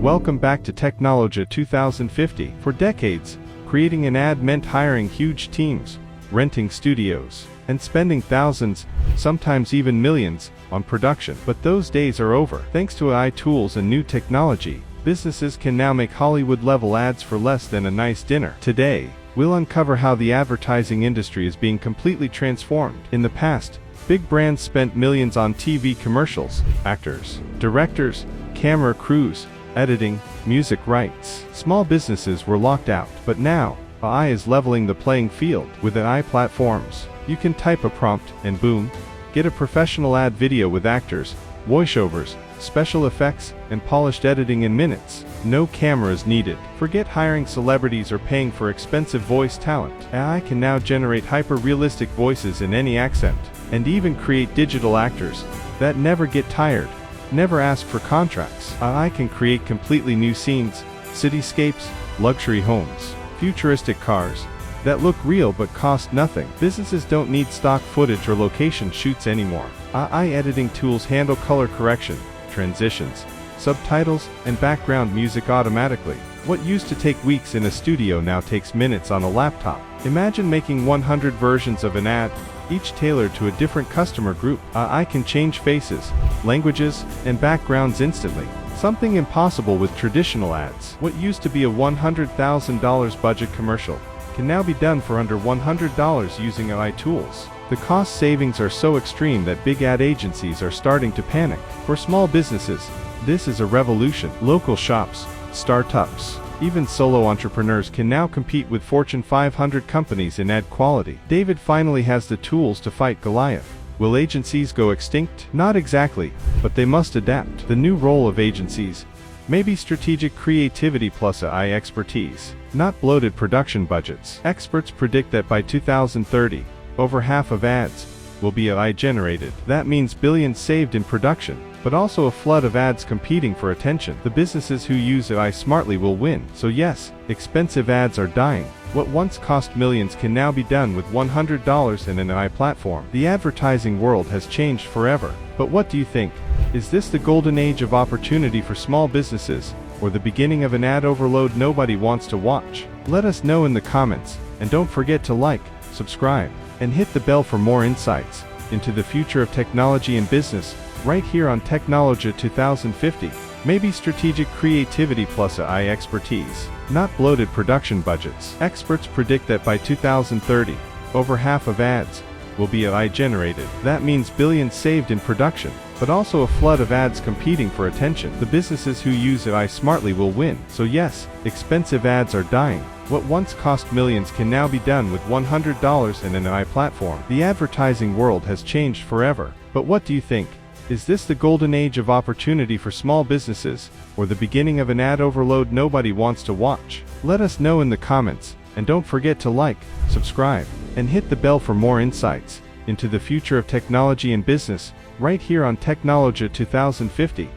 welcome back to Technologia 2050. For decades, creating an ad meant hiring huge teams, renting studios, and spending thousands, sometimes even millions, on production. But those days are over. Thanks to AI tools and new technology, businesses can now make Hollywood-level ads for less than a nice dinner. Today, we'll uncover how the advertising industry is being completely transformed. In the past, big brands spent millions on TV commercials, actors, directors, camera crews, editing, music rights. Small businesses were locked out. But now, AI is leveling the playing field. With AI platforms, you can type a prompt, and boom, get a professional ad video with actors, voiceovers, special effects, and polished editing in minutes. No cameras needed. Forget hiring celebrities or paying for expensive voice talent. AI can now generate hyper-realistic voices in any accent, and even create digital actors that never get tired, never ask for contracts. AI can create completely new scenes, cityscapes, luxury homes, futuristic cars that look real but cost nothing. Businesses don't need stock footage or location shoots anymore. AI editing tools handle color correction, transitions, subtitles, and background music automatically. What used to take weeks in a studio now takes minutes on a laptop. Imagine making 100 versions of an ad, each tailored to a different customer group. AI can change faces, languages, and backgrounds instantly, something impossible with traditional ads. What used to be a $100,000 budget commercial can now be done for under $100 using AI tools. The cost savings are so extreme that big ad agencies are starting to panic. For small businesses, this is a revolution. Local shops, startups, even solo entrepreneurs can now compete with Fortune 500 companies in ad quality. David finally has the tools to fight Goliath. Will agencies go extinct? Not exactly, but they must adapt. The new role of agencies may be strategic creativity plus AI expertise, not bloated production budgets. Experts predict that by 2030, over half of ads will be AI generated. That means billions saved in production, but also a flood of ads competing for attention. The businesses who use AI smartly will win. So yes, expensive ads are dying. What once cost millions can now be done with $100 in an AI platform. The advertising world has changed forever. But what do you think? Is this the golden age of opportunity for small businesses, or the beginning of an ad overload nobody wants to watch? Let us know in the comments, and don't forget to like, subscribe, and hit the bell for more insights into the future of technology and business, right here on Technologia 2050. Maybe strategic creativity plus AI expertise, not bloated production budgets. Experts predict that by 2030, over half of ads will be AI generated. That means billions saved in production, but also a flood of ads competing for attention. The businesses who use AI smartly will win. So yes, expensive ads are dying. What once cost millions can now be done with $100 in an AI platform. The advertising world has changed forever. But what do you think? Is this the golden age of opportunity for small businesses, or the beginning of an ad overload nobody wants to watch? Let us know in the comments, and don't forget to like, subscribe, and hit the bell for more insights into the future of technology and business, right here on Technologia 2050.